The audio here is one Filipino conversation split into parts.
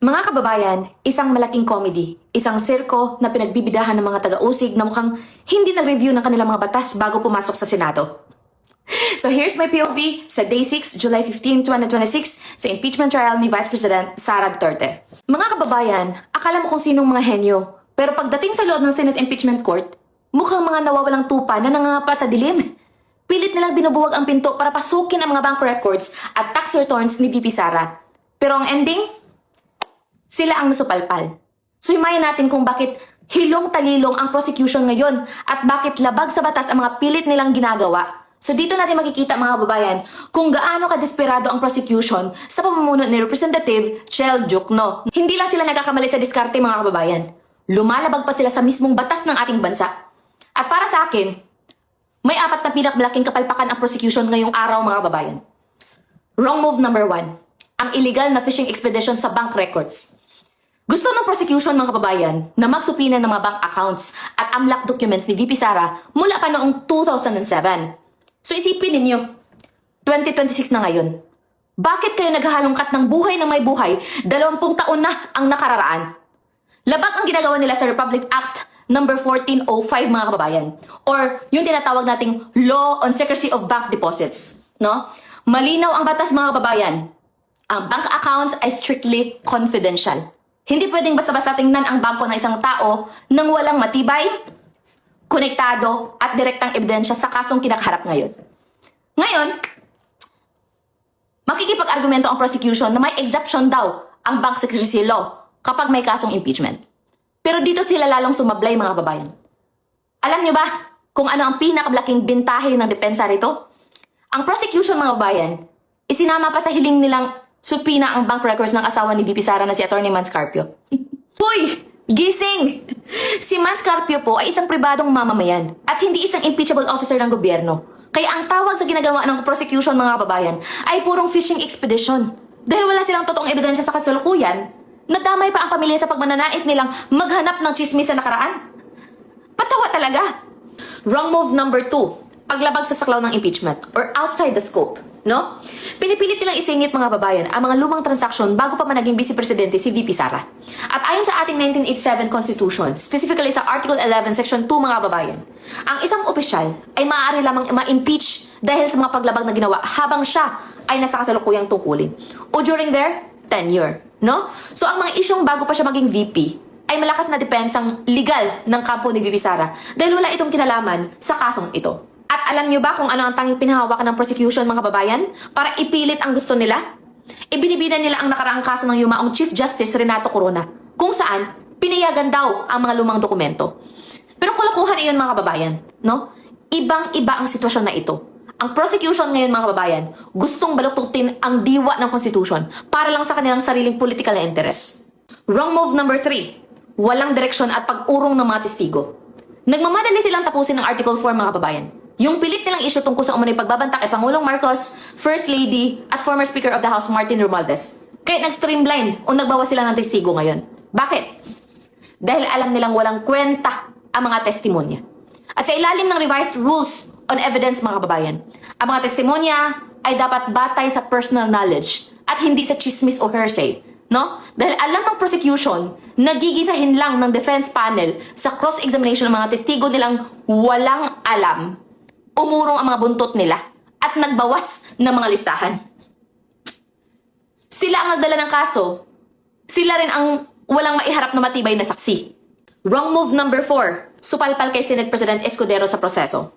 Mga kababayan, isang malaking comedy, isang sirko na pinagbibidahan ng mga taga-usig na mukhang hindi nag-review ng kanilang mga batas bago pumasok sa Senado. So here's my POV sa Day 6, July 15, 2026 sa impeachment trial ni Vice President Sara Duterte. Mga kababayan, akala mo kung sinong mga henyo, pero pagdating sa loob ng Senate Impeachment Court, mukhang mga nawawalang tupa na nangangapa sa dilim. Pilit nilang binubuwag ang pinto para pasukin ang mga bank records at tax returns ni VP Sara. Pero ang ending, sila ang nasupalpal. So himayin natin kung bakit hilong-talilong ang prosecution ngayon at bakit labag sa batas ang mga pilit nilang ginagawa. So dito natin makikita mga kababayan kung gaano kadesperado ang prosecution sa pamumuno ni Representative Chel Diokno. Hindi lang sila nagkakamali sa diskarte mga kababayan. Lumalabag pa sila sa mismong batas ng ating bansa. At para sa akin, may 4 na pinakamalaking kapalpakan ang prosecution ngayong araw mga kababayan. Wrong move number 1. Ang illegal na fishing expedition sa bank records. Gusto ng prosecution mga kababayan na magsupina ng mga bank accounts at unlock documents ni VP Sara mula pa noong 2007. So isipin ninyo, 2026 na ngayon. Bakit kayo naghahalongkat ng buhay ng may buhay 20 taon na ang nakararaan? Labag ang ginagawa nila sa Republic Act number 1405 mga kababayan. Or yung tinatawag nating Law on Secrecy of Bank Deposits. No? Malinaw ang batas mga kababayan. Ang bank accounts ay strictly confidential. Hindi pwedeng basta-basta tingnan ang bangko ng isang tao nang walang matibay, konektado at direktang ebidensya sa kasong kinakaharap ngayon. Ngayon, makikipag-argumento ang prosecution na may exception daw ang bank secrecy law kapag may kasong impeachment. Pero dito sila lalong sumablay mga kababayan. Alam niyo ba kung ano ang pinakablaking bintahe ng depensa rito? Ang prosecution mga kababayan, isinama pa sa hiling nilang supina ang bank records ng asawa ni VP Sara na si Atty. Mans Carpio. Hoy! Gising! Si Mans Carpio po ay isang pribadong mamamayan at hindi isang impeachable officer ng gobyerno. Kaya ang tawag sa ginagawa ng prosecution mga kababayan ay purong fishing expedition. Dahil wala silang totoong ebidensya sa kasalukuyan, nadamay pa ang pamilya sa pagmananais nilang maghanap ng chismis sa nakaraan. Patawa talaga! Wrong move number 2. Paglabag sa saklaw ng impeachment or outside the scope. No? Pinipilit nilang isingit mga babayan ang mga lumang transaksyon bago pa man naging Vice Presidente si VP Sara. At ayon sa ating 1987 Constitution, specifically sa Article 11, Section 2 mga babayan, ang isang opisyal ay maaari lamang ma-impeach dahil sa mga paglabag na ginawa habang siya ay nasa kasalukuyang tungkulin o during their tenure. No? So ang mga isyong bago pa siya maging VP ay malakas na depensang legal ng kampo ni VP Sara dahil wala itong kinalaman sa kasong ito. At alam niyo ba kung ano ang tanging pinahawakan ng prosecution mga kababayan para ipilit ang gusto nila? Ibinibinan nila ang nakaraang kaso ng yumaong Chief Justice Renato Corona kung saan pinayagan daw ang mga lumang dokumento. Pero kalokohan iyon mga kababayan, no? Ibang-iba ang sitwasyon na ito. Ang prosecution ngayon mga kababayan gustong baluktutin ang diwa ng Constitution para lang sa kanilang sariling political na interest. Wrong move number 3. Walang direksyon at pag-urong ng mga testigo. Nagmamadali silang tapusin ang Article 4 mga kababayan. Yung pilit nilang issue tungkol sa umano'y pagbabantak kay Pangulong Marcos, First Lady, at former Speaker of the House Martin Romualdez. Kaya nag-streamline o nagbawas sila ng testigo ngayon. Bakit? Dahil alam nilang walang kwenta ang mga testimonya. At sa ilalim ng revised rules on evidence mga kababayan, ang mga testimonya ay dapat batay sa personal knowledge at hindi sa chismis o hearsay. No? Dahil alam ng prosecution, nagigisahin lang ng defense panel sa cross-examination ng mga testigo nilang walang alam. Umurong ang mga buntot nila at nagbawas ng mga listahan. Sila ang nagdala ng kaso. Sila rin ang walang maiharap na matibay na saksi. Wrong move number 4. Supalpal kay Senate President Escudero sa proseso.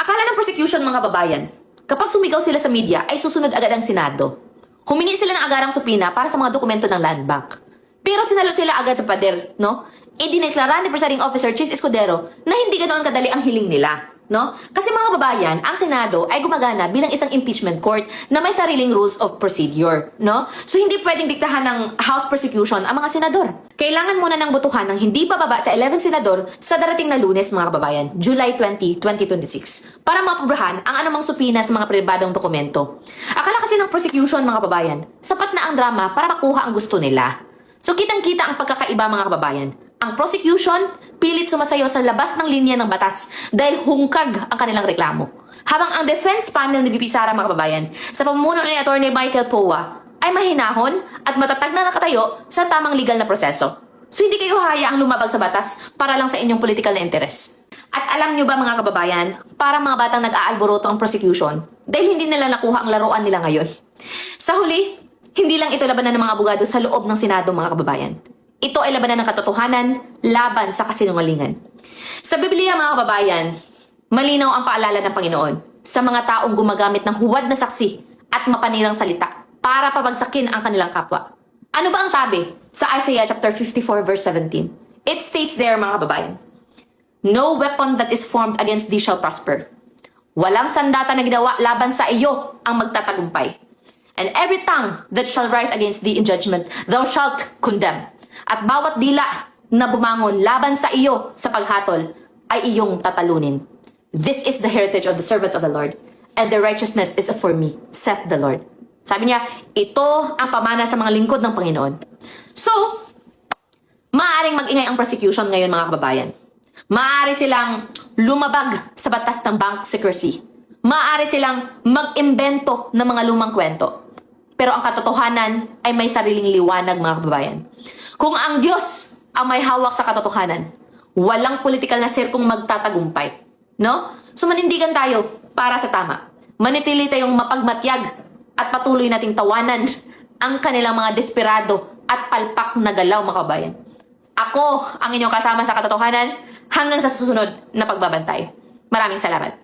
Akala ng prosecution mga kababayan, kapag sumigaw sila sa media ay susunod agad ang Senado. Humingi sila ng agarang supina para sa mga dokumento ng Land Bank. Pero sinalot sila agad sa pader, no? Idineklara ni Presiding Officer Chis Escudero na hindi ganoon kadali ang hiling nila. No? Kasi mga kababayan, ang Senado ay gumagana bilang isang impeachment court na may sariling rules of procedure. No? So hindi pwedeng diktahan ng House prosecution ang mga senador. Kailangan muna ng botohan ng hindi bababa sa 11 senador sa darating na Lunes mga kababayan, July 20, 2026, para maprobahan ang anumang supina sa mga pribadong dokumento. Akala kasi ng prosecution mga kababayan, sapat na ang drama para makuha ang gusto nila. So kitang-kita ang pagkakaiba mga kababayan. Ang prosecution, pilit sumasayo sa labas ng linya ng batas dahil hungkag ang kanilang reklamo. Habang ang defense panel ni VP Sara mga kababayan, sa pamumuno ni Atty. Michael Poa, ay mahinahon at matatag na nakatayo sa tamang legal na proseso. So hindi kayo hayaang lumabag sa batas para lang sa inyong political na interes. At alam nyo ba mga kababayan, para mga batang nag-aalboroto ang prosecution dahil hindi nila nakuha ang laruan nila ngayon. Sa huli, hindi lang ito labanan ng mga abogado sa loob ng Senado mga kababayan. Ito ay labanan ng katotohanan laban sa kasinungalingan. Sa Biblia mga kababayan, malinaw ang paalala ng Panginoon sa mga taong gumagamit ng huwad na saksi at mapanirang salita para pabagsakin ang kanilang kapwa. Ano ba ang sabi sa Isaiah chapter 54 verse 17? It states there mga kababayan, "No weapon that is formed against thee shall prosper. Walang sandata na ginawa laban sa iyo ang magtatagumpay. And every tongue that shall rise against thee in judgment, thou shalt condemn. At bawat dila na bumangon laban sa iyo sa paghatol ay iyong tatalunin. This is the heritage of the servants of the Lord, and their righteousness is for me, saith the Lord." Sabi niya, ito ang pamana sa mga lingkod ng Panginoon. So, maaaring mag-ingay ang prosecution ngayon mga kababayan. Maaari silang lumabag sa batas ng bank secrecy. Maaari silang mag-imbento ng mga lumang kwento. Pero ang katotohanan ay may sariling liwanag mga kababayan. Kung ang Diyos ang may hawak sa katotohanan, walang politikal na sirkong magtatagumpay. No? So manindigan tayo para sa tama. Manitili tayong mapagmatyag at patuloy nating tawanan ang kanilang mga desperado at palpak na galaw mga kababayan. Ako ang inyong kasama sa katotohanan hanggang sa susunod na pagbabantay. Maraming salamat.